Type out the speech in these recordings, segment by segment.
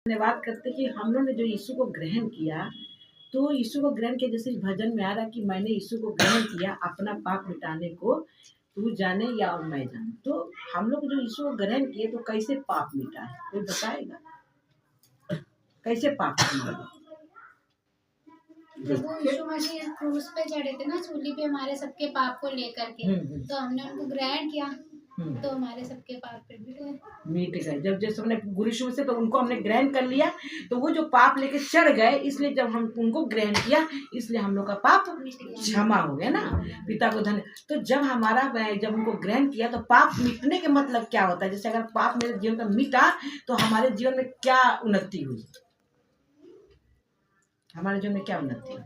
धन्यवाद करते कि हम लोग ने जो यीशु को ग्रहण किया, तो यीशु को ग्रहण किया, जैसे भजन में आ रहा कि मैंने यीशु को ग्रहण किया अपना पाप मिटाने को, तू जाने या और मैं जाने। तो हम लोग जो यीशु को ग्रहण किए तो कैसे पाप मिटा है, कोई बताएगा? कैसे पाप मिटा? प्रभु यीशु मसीह क्रूस पे चढ़े थे ना, सूली पे हमारे सबके पाप को लेकर के, तो हमने उनको ग्रहण किया तो हमारे सबके पाप पे मिट गए। जब जैसे हमने गुरु यीशु से तो उनको हमने ग्रहण कर लिया, तो वो जो पाप लेके चढ़ गए, इसलिए जब हम उनको ग्रहण किया इसलिए हम लोग का पाप क्षमा हो गया ना। पिता को धन्य। तो जब उनको ग्रहण किया तो पाप मिटने के मतलब क्या होता है? जैसे अगर पाप मेरे जीवन का मिटा तो हमारे जीवन में क्या उन्नति हुई? हमारे जीवन में क्या उन्नति हुई?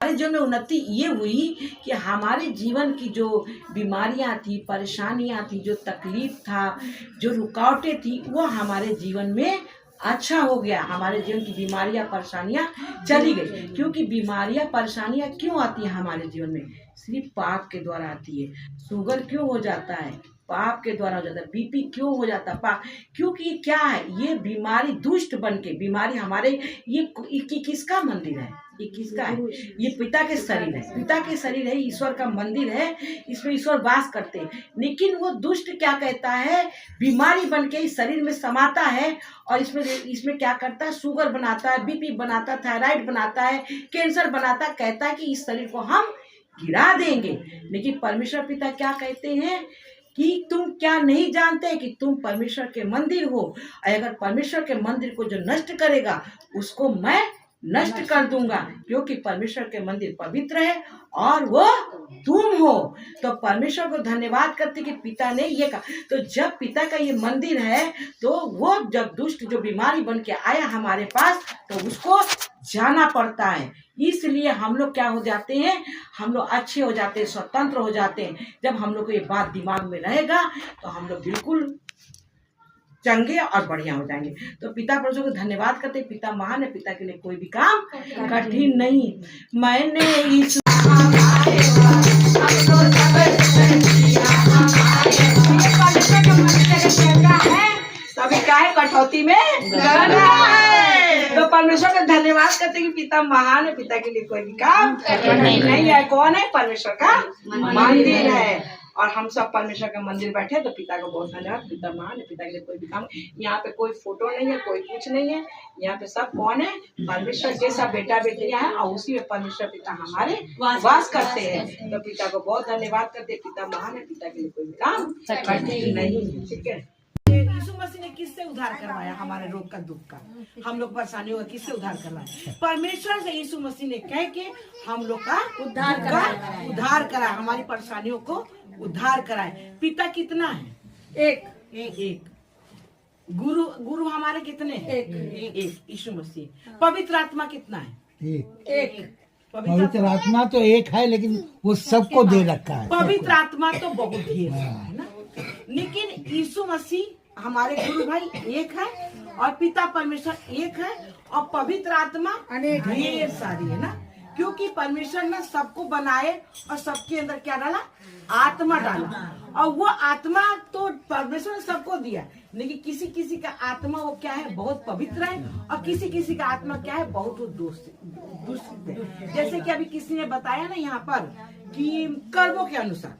हमारे जीवन में उन्नति ये हुई कि हमारे जीवन की जो बीमारियां थी, परेशानियां थी, जो तकलीफ था, जो रुकावटें थी, वो हमारे जीवन में अच्छा हो गया। हमारे जीवन की बीमारियां परेशानियां चली गई। क्योंकि बीमारियां परेशानियां क्यों आती है हमारे जीवन में? सिर्फ पाप के द्वारा आती है। शुगर क्यों हो जाता है? पाप के द्वारा हो जाता है। बीपी क्यों हो जाता है? पाप। क्योंकि ये क्या है? ये बीमारी दुष्ट बन के बीमारी हमारे ये किसका मंदिर है? ये किसका है? ये पिता के शरीर है। पिता के शरीर है, ईश्वर का मंदिर है, इसमें ईश्वर वास करते हैं। लेकिन वो दुष्ट क्या कहता है? बीमारी बन के इस शरीर में समाता है और इसमें क्या करता है? शुगर बनाता है, बीपी बनाता है, थायराइड बनाता है, कैंसर बनाता है। कहता है कि इस शरीर को हम गिरा देंगे। लेकिन परमेश्वर पिता क्या कहते हैं कि तुम क्या नहीं जानते कि तुम परमेश्वर के मंदिर हो? अगर परमेश्वर के मंदिर को जो नष्ट करेगा उसको मैं नष्ट कर दूंगा, क्योंकि परमेश्वर के मंदिर पवित्र है और वो तुम हो। तो परमेश्वर को धन्यवाद करते कि पिता ने ये कहा। तो जब पिता का ये मंदिर है तो वो जब दुष्ट जो बीमारी बन के आया हमारे पास तो उसको जाना पड़ता है। इसलिए हम लोग क्या हो जाते हैं? हम लोग अच्छे हो जाते हैं, स्वतंत्र हो जाते हैं। जब हम लोग को ये बात दिमाग में रहेगा तो हम लोग बिल्कुल चंगे और बढ़िया हो जाएंगे। तो पिता परमेश्वर को धन्यवाद करते। पिता महान है, पिता के लिए कोई भी काम कठिन नहीं। मैंने इस तभी क्या है? कठौती में तो परमेश्वर का धन्यवाद करते कि पिता महान है, पिता के लिए कोई भी काम नहीं है। कौन है? परमेश्वर का मंदिर है और हम सब परमेश्वर का मंदिर बैठे। तो पिता को बहुत धन्यवाद। पिता महान है, पिता के लिए कोई भी काम। यहाँ पे कोई फोटो नहीं है, कोई कुछ नहीं है। यहाँ पे सब कौन है? परमेश्वर के सब बेटा बेटियां हैं और उसी में परमेश्वर पिता हमारे वास करते हैं। तो पिता को बहुत धन्यवाद करते। पिता महान है, पिता के लिए कोई भी काम कठिन नहीं है। ठीक है। यीशु मसीह ने किससे उद्धार करवाया? हमारे रोग का, दुख का, हम लोग परेशानियों का किससे उद्धार करवाया? परमेश्वर से यीशु मसीह ने कह के हम लोग का उद्धार कराया, हमारी परेशानियों को उद्धार कराए। पिता कितना है? एक। गुरु हमारे कितने हैं? एक। यीशु मसीह। पवित्र आत्मा कितना है? एक। पवित्र आत्मा तो एक है, लेकिन वो सबको दे रखा है। पवित्र आत्मा तो बहुत ढेर है ना, लेकिन यीशु मसीह हमारे गुरु भाई एक है और पिता परमेश्वर एक है और पवित्र आत्मा ढेर सारी है ना। क्योंकि परमेश्वर ने सबको बनाए और सबके अंदर क्या डाला? आत्मा डाला। और वो आत्मा तो परमेश्वर ने सबको दिया, लेकिन किसी किसी का आत्मा वो क्या है? बहुत पवित्र है और किसी किसी का आत्मा क्या है? बहुत दूषित है। जैसे कि अभी किसी ने बताया ना यहाँ पर कि कर्मों के अनुसार,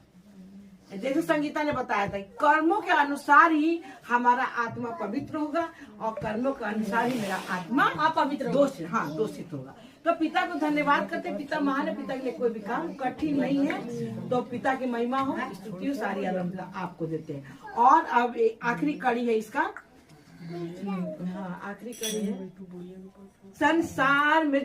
जैसे संगीता ने बताया था, कर्मों के अनुसार ही हमारा आत्मा पवित्र होगा और कर्मों के अनुसार ही मेरा आत्मा अपवित्र दूषित होगा। तो पिता को धन्यवाद करते। पिता महान है, पिता के लिए कोई भी काम कठिन नहीं है। तो पिता की महिमा हो, स्तुति हो, सारी आराधना आपको देते हैं। और अब आखिरी कड़ी है इसका। आखिरी कड़ी है संसार में